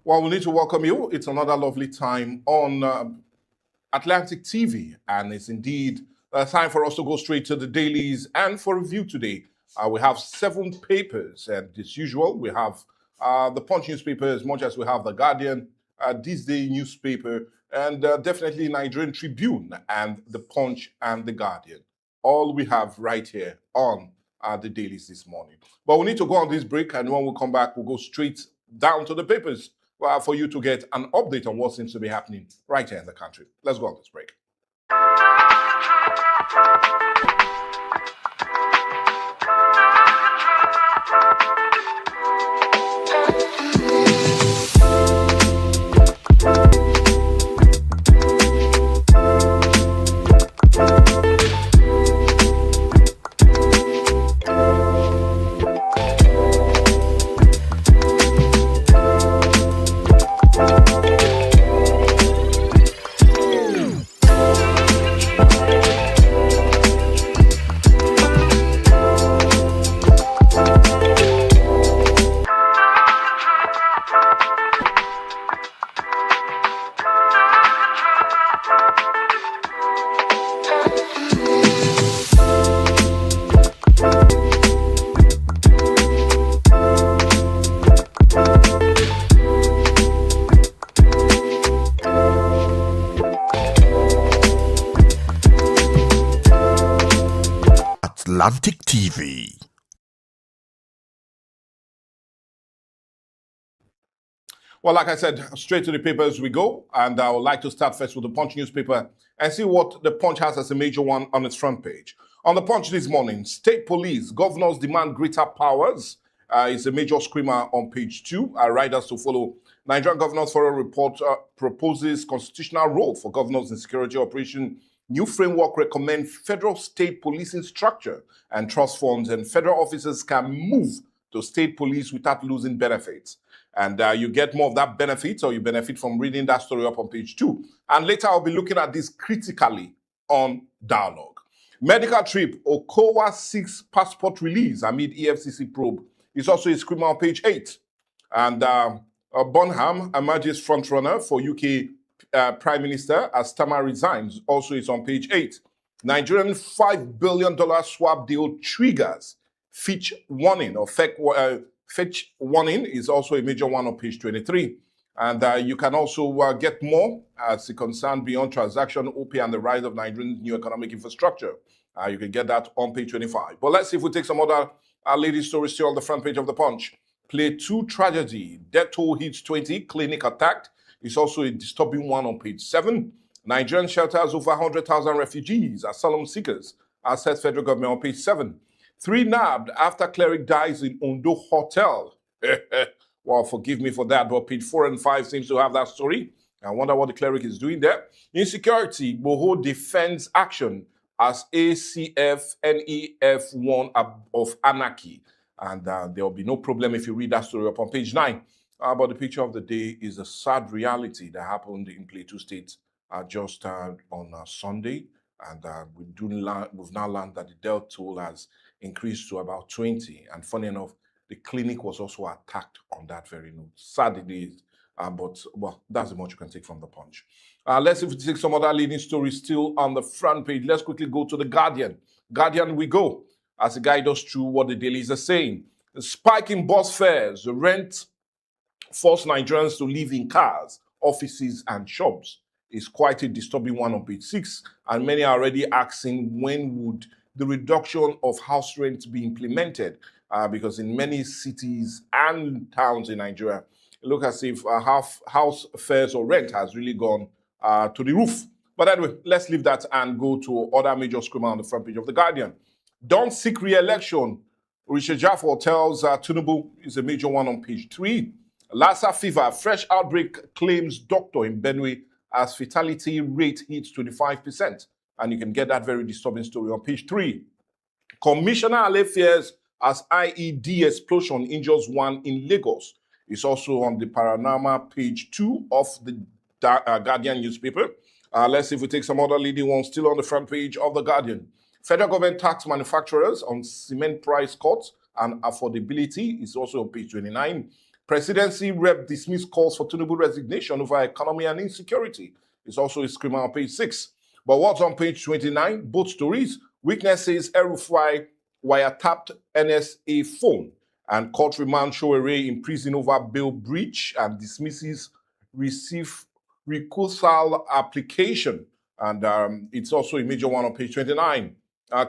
Well, we need to welcome you. It's another lovely time on Atlantic TV, and it's indeed time for us to go straight to the dailies. And for review today, we have 7 papers, and as usual, we have the Punch newspaper as much as we have the Guardian, This Day newspaper, and definitely Nigerian Tribune and the Punch and the Guardian. All we have right here on the dailies this morning. But we need to go on this break, and when we come back, we'll go straight down to the papers for you to get an update on what seems to be happening right here in the country. Let's go on this break. Atlantic TV. Well, like I said, straight to the papers we go, and I would like to start first with the Punch newspaper and see what the Punch has as a major one on its front page. On the Punch this morning, State Police, governors demand greater powers. Is a major screamer on page 2. Riders to follow. Nigerian Governors Forum report proposes constitutional role for governors in security operation. New framework recommend federal state policing structure and trust funds, and federal officers can move to state police without losing benefits. And you get more of that benefit, or you benefit from reading that story up on page 2. And later I'll be looking at this critically on Dialogue. Medical trip, Okowa seeks passport release amid EFCC probe. It's also a screamer on page 8. And Bonham emerges frontrunner for UK Prime Minister as Starmer resigns. Also, it's on page 8. Nigerian $5 billion swap deal triggers Fitch warning, or Fitch warning is also a major one on page 23. And you can also get more as it concerns beyond transaction, OP, and the rise of Nigerian new economic infrastructure. You can get that on page 25. But let's see if we take some other lady stories still on the front page of the Punch. Play 2 tragedy. Death toll hits 20. Clinic attacked. It's also a disturbing one on page 7. Nigerian shelters over 100,000 refugees, asylum seekers, says federal government on page 7. 3 nabbed after cleric dies in Ondo hotel. Well, forgive me for that, but page 4 and 5 seems to have that story. I wonder what the cleric is doing there. Insecurity, Boho defends action as ACF NEF warn of anarchy. And there will be no problem if you read that story up on page 9. But the picture of the day is a sad reality that happened in Plateau State just on Sunday. And we've now learned that the death toll has increased to about 20. And funny enough, the clinic was also attacked on that very note. Sad it is, but well, that's the much you can take from the Punch. Let's see if we take some other leading stories still on the front page. Let's quickly go to the Guardian. Guardian we go, as it guides us through what the dailies are saying. The spike in bus fares, the rent force Nigerians to live in cars, offices, and shops is quite a disturbing one on page 6. And many are already asking when would the reduction of house rent be implemented? Because in many cities and towns in Nigeria, it looks as if house fares or rent has really gone to the roof. But anyway, let's leave that and go to other major screamer on the front page of the Guardian. Don't seek re-election. Richard Jaffor tells Tinubu is a major one on page 3. Lassa fever, fresh outbreak claims doctor in Benue as fatality rate hits 25%. And you can get that very disturbing story on page 3. Commissioner Ale fears as IED explosion injures 1 in Lagos. It's also on the Panorama page 2 of the Guardian newspaper. Let's see if we take some other leading ones still on the front page of the Guardian. Federal government tax manufacturers on cement price cuts and affordability is also on page 29. Presidency rep dismissed calls for Tinubu resignation over economy and insecurity. It's also a screamer on page 6. But what's on page 29? Both stories. Witness says El-Rufai wiretapped NSA phone, and court remand Showerey in prison over bail breach and dismisses receive recusal application. And it's also a major one on page 29.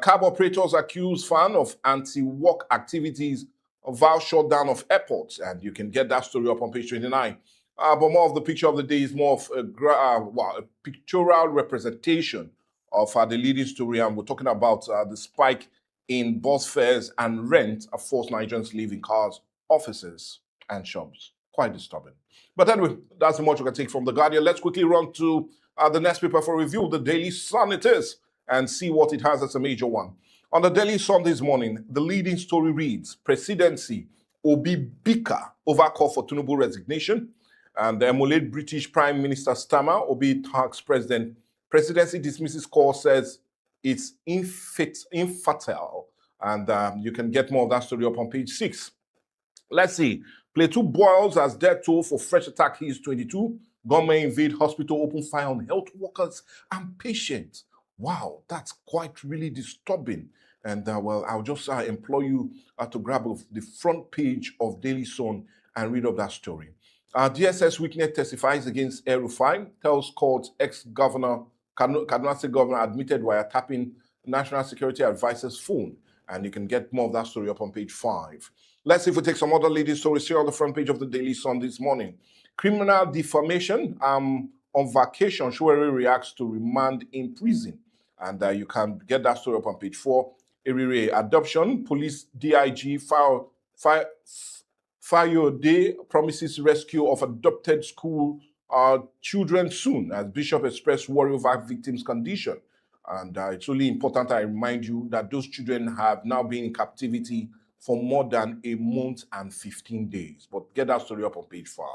Cab operators accuse fan of anti-work activities vow shutdown of airports, and you can get that story up on page 29. But more of the picture of the day is more of a pictorial representation of the leading story, and we're talking about the spike in bus fares and rent of forced Nigerians leaving cars, offices, and shops. Quite disturbing. But anyway, that's the much we can take from The Guardian. Let's quickly run to the next paper for review, the Daily Sun it is, and see what it has as a major one. On the Daily Sun this morning, the leading story reads, Presidency, Obi Bika over call for Tinubu resignation, and the emulate British Prime Minister stammer, Obi thanks President. Presidency dismisses call, says it's infertile, and you can get more of that story up on page 6. Let's see. Plateau boils as death toll for fresh attack hits 22. Government invade hospital, open fire on health workers and patients. Wow, that's quite really disturbing. And well, I'll just implore you to grab the front page of Daily Sun and read up that story. DSS witness testifies against El-Rufai, tells court ex-governor, Kaduna State governor admitted wiretapping National Security Advisor's phone. And you can get more of that story up on page 5. Let's see if we take some other leading stories here on the front page of the Daily Sun this morning. Criminal defamation. On vacation, Showerey reacts to remand in prison. And you can get that story up on page 4. Erire adoption. Police DIG Fayode promises rescue of adopted school children soon, as Bishop expressed worry over victims' condition. And it's really important I remind you that those children have now been in captivity for more than a month and 15 days. But get that story up on page 5.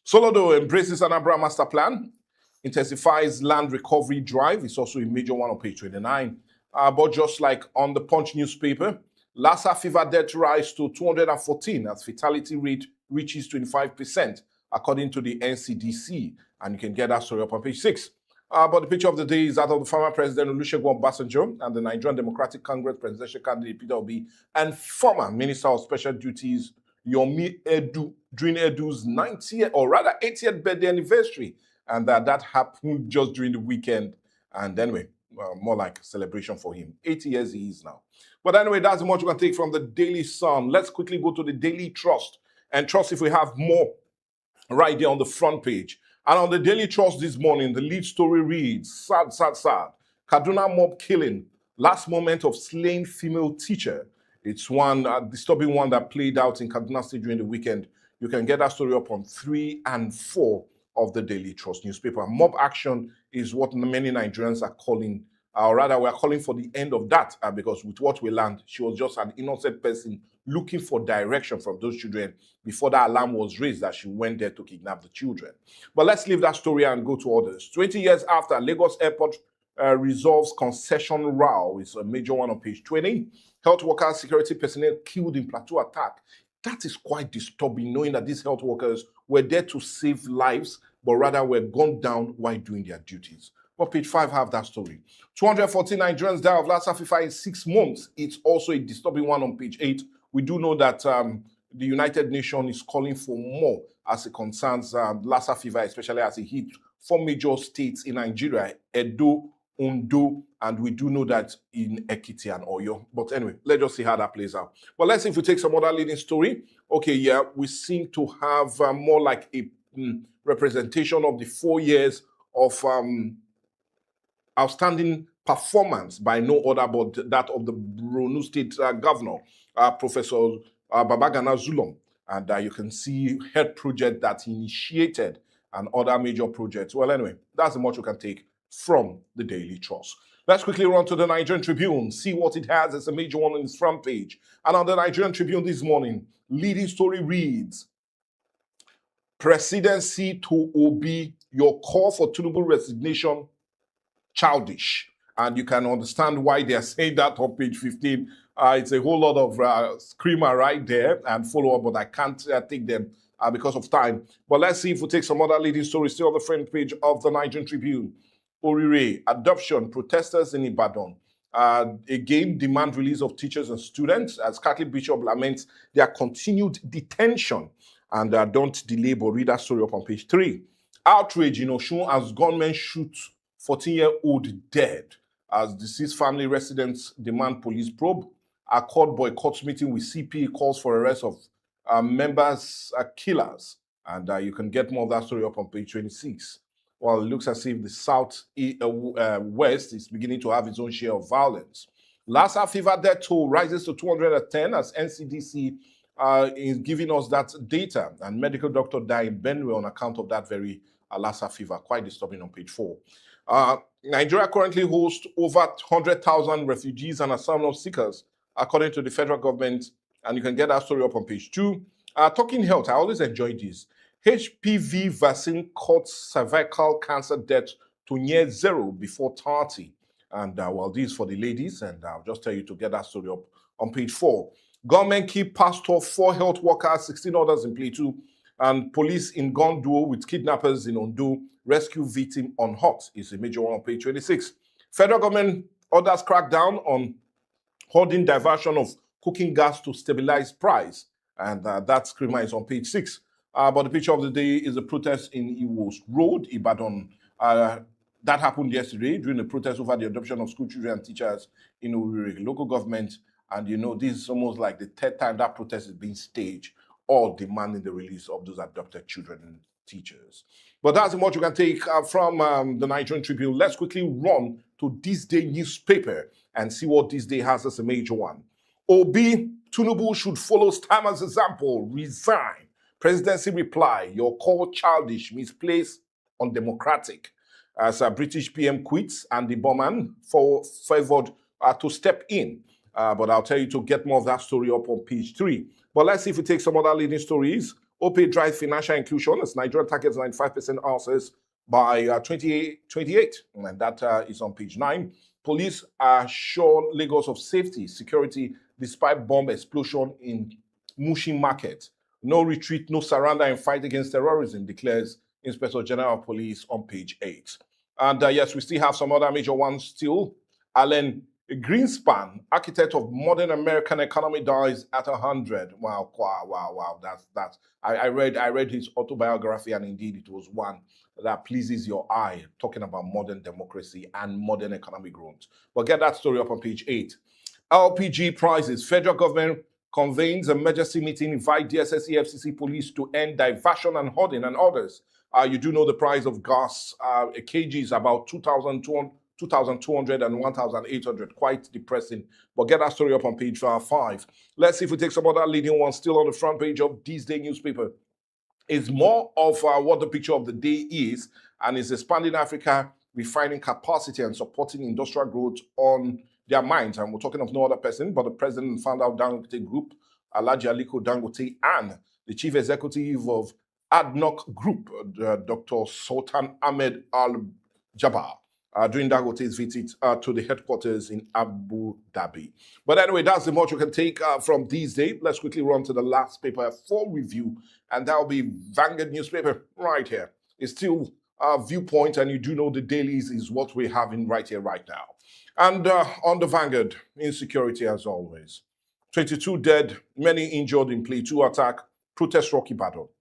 Solodo embraces Anambra Master Plan, intensifies land recovery drive. It's also a major one on page 29. But just like on the Punch newspaper, Lassa fever death rise to 214 as fatality rate reaches 25%, according to the NCDC. And you can get that story up on page 6. But the picture of the day is that of the former President Olusegun Obasanjo and the Nigerian Democratic Congress presidential candidate Peter Obi and former Minister of Special Duties Yomi Edu during Edu's 90th or rather 80th birthday anniversary. And that happened just during the weekend. And anyway, more like a celebration for him. 80 years he is now. But anyway, that's much we can take from the Daily Sun. Let's quickly go to the Daily Trust. And Trust, if we have more right there on the front page. And on the Daily Trust this morning, the lead story reads, sad, sad, sad. Kaduna mob killing, last moment of slain female teacher. It's one disturbing one that played out in Kaduna State during the weekend. You can get that story up on 3 and 4 of the Daily Trust newspaper. Mob action is what many Nigerians are calling, or rather we're calling for the end of that, because with what we learned, she was just an innocent person looking for direction from those children before that alarm was raised that she went there to kidnap the children. But let's leave that story and go to others. 20 years after, Lagos Airport resolves concession row. It's a major one on page 20. Health workers, security personnel killed in plateau attack. That is quite disturbing, knowing that these health workers were there to save lives, but rather were gunned down while doing their duties. But page 5 have that story. 214 Nigerians die of Lassa fever in 6 months. It's also a disturbing one on page 8. We do know that the United Nations is calling for more as it concerns Lassa fever, especially as it hit 4 major states in Nigeria, Edo, Ondo, and we do know that in Ekiti and Oyo. But anyway, let's just see how that plays out. But let's see if we take some other leading story. Okay, yeah, we seem to have more like a representation of the 4 years of outstanding performance by no other but that of the Borno State governor, Professor Babagana Zulum. And you can see health project that he initiated and other major projects. Well, anyway, that's the much you can take from the Daily Trust. Let's quickly run to the Nigerian Tribune, see what it has as a major one on its front page. And on the Nigerian Tribune this morning, leading story reads, Presidency to Obi, your call for Tinubu resignation childish. And you can understand why they are saying that on page 15. It's a whole lot of screamer right there and follow up, but I can't take them because of time. But let's see if we take some other leading stories still on the front page of the Nigerian Tribune. Orire, adoption, protesters in Ibadan. Again, demand release of teachers and students as Catholic Bishop laments their continued detention. And don't delay, but read that story up on page 3. Outrage in Osun as gunmen shoot 14-year-old dead as deceased family residents demand police probe. Accord boycott meeting with CP calls for arrest of members killers. And you can get more of that story up on page 26. Well, it looks as if the South West is beginning to have its own share of violence. Lassa fever death toll rises to 210 as NCDC is giving us that data. And medical doctor died in Benue on account of that very Lassa fever. Quite disturbing on page 4. Nigeria currently hosts over 100,000 refugees and asylum seekers, according to the federal government. And you can get that story up on page 2. Talking health, I always enjoy this. HPV vaccine cuts cervical cancer death to near zero before 30. And well, this is for the ladies, and I'll just tell you to get that story up on page 4. Government keep pastor, 4 health workers, 16 others in Plateau, and police in gun duel with kidnappers in Ondo, rescue victim on hot is a major one on page 26. Federal government orders crackdown on hoarding diversion of cooking gas to stabilize price, and that screamer is on page 6. But the picture of the day is a protest in Iwo's Road, Ibadan. That happened yesterday during the protest over the adoption of school children and teachers in Orire local government. And you know, this is almost like the 3rd time that protest is being staged, all demanding the release of those adopted children and teachers. But that's what you can take from the Nigerian Tribune. Let's quickly run to This Day newspaper and see what This Day has as a major one. Obi, Tinubu should follow Starmer's example, resign. Presidency reply, your call childish, misplaced, undemocratic. As a British PM quits and the Bowman favored to step in. But I'll tell you to get more of that story up on page 3. But let's see if we take some other leading stories. OPay drives financial inclusion as Nigeria targets 95% houses by 2028. And that is on page 9. Police assure Lagos of safety, security, despite bomb explosion in Mushin Market. No retreat, no surrender in fight against terrorism, declares Inspector General of Police on page 8. And yes, we still have some other major ones still. Alan Greenspan, architect of modern American economy, dies at 100. Wow. That's. I read his autobiography, and indeed it was one that pleases your eye, talking about modern democracy and modern economic growth. But get that story up on page 8. LPG prices, federal government convenes an emergency meeting, invite DSS, EFCC, police to end diversion and hoarding and others. You do know the price of gas, a kg is about 2,200 and 1,800, quite depressing. But get that story up on page 5. Let's see if we take some other leading ones still on the front page of This Day newspaper. It's more of what the picture of the day is, and it's expanding Africa, refining capacity and supporting industrial growth on their minds. And we're talking of no other person but the president and founder of Dangote Group, Alhaji Aliko Dangote, and the chief executive of ADNOC Group, Dr. Sultan Ahmed Al-Jabbar, during Dangote's visit to the headquarters in Abu Dhabi. But anyway, that's the much you can take from This Day. Let's quickly run to the last paper for review, and that will be Vanguard newspaper right here. It's still Viewpoint, and you do know the dailies is what we're having right here, right now. And on the Vanguard, insecurity as always. 22 dead, many injured in Plateau attack, protest rocky battle.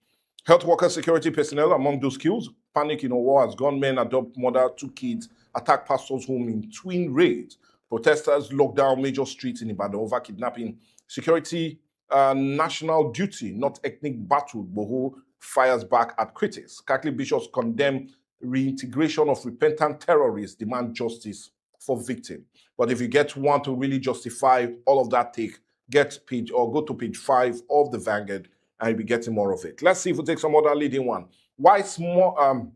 Health worker security personnel among those killed. Panic in Owo as gunmen adopt mother, 2 kids, attack pastor's home in twin raids. Protesters lock down major streets in Ibadan over kidnapping. Security, national duty, not ethnic battle. Boho fires back at critics. Catholic bishops condemn reintegration of repentant terrorists, demand justice for victims. But if you want to really justify all of that take, go to page 5 of the Vanguard, and you'll be getting more of it. Let's see if we take some other leading one. Why smuggling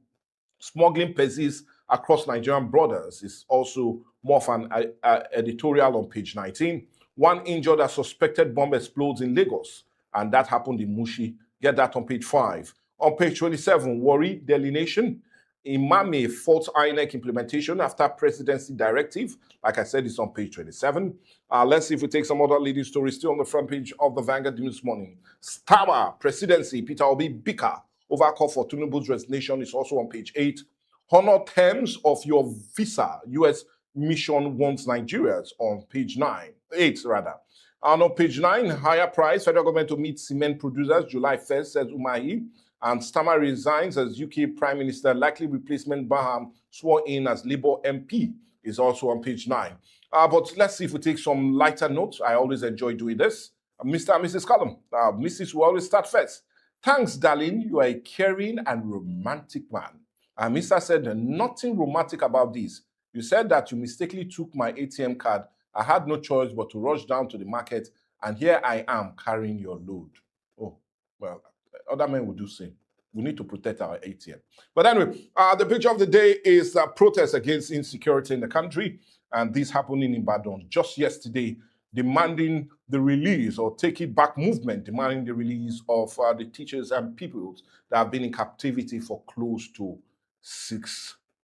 persists across Nigerian borders is also more of an editorial on page 19. 1 injured as suspected bomb explodes in Lagos, and that happened in Mushi. Get that on page 5. On page 27, worry delineation. Imame faults INEC implementation after presidency directive. Like I said, it's on page 27. Let's see if we take some other leading stories still on the front page of the Vanguard this morning. Stawa presidency, Peter Obi Bika over call for Tinubu's resignation is also on page 8. Honor terms of your visa. U.S. mission wants Nigerians on page 8 rather. And on page 9, higher price, federal government to meet cement producers July 1st, says Umahi. And Starmer resigns as UK Prime Minister. Likely replacement Baham sworn in as Labour MP is also on page 9. But let's see if we take some lighter notes. I always enjoy doing this. Mr. and Mrs. Column, Mrs. will always start first. Thanks, darling. You are a caring and romantic man. And Mr. said, nothing romantic about this. You said that you mistakenly took my ATM card. I had no choice but to rush down to the market, and here I am carrying your load. Oh, well, other men will do same. We need to protect our ATM. But anyway, the picture of the day is protests against insecurity in the country, and this happened in Ibadan just yesterday, demanding the release or take it back movement, demanding the release of the teachers and pupils that have been in captivity for close to 6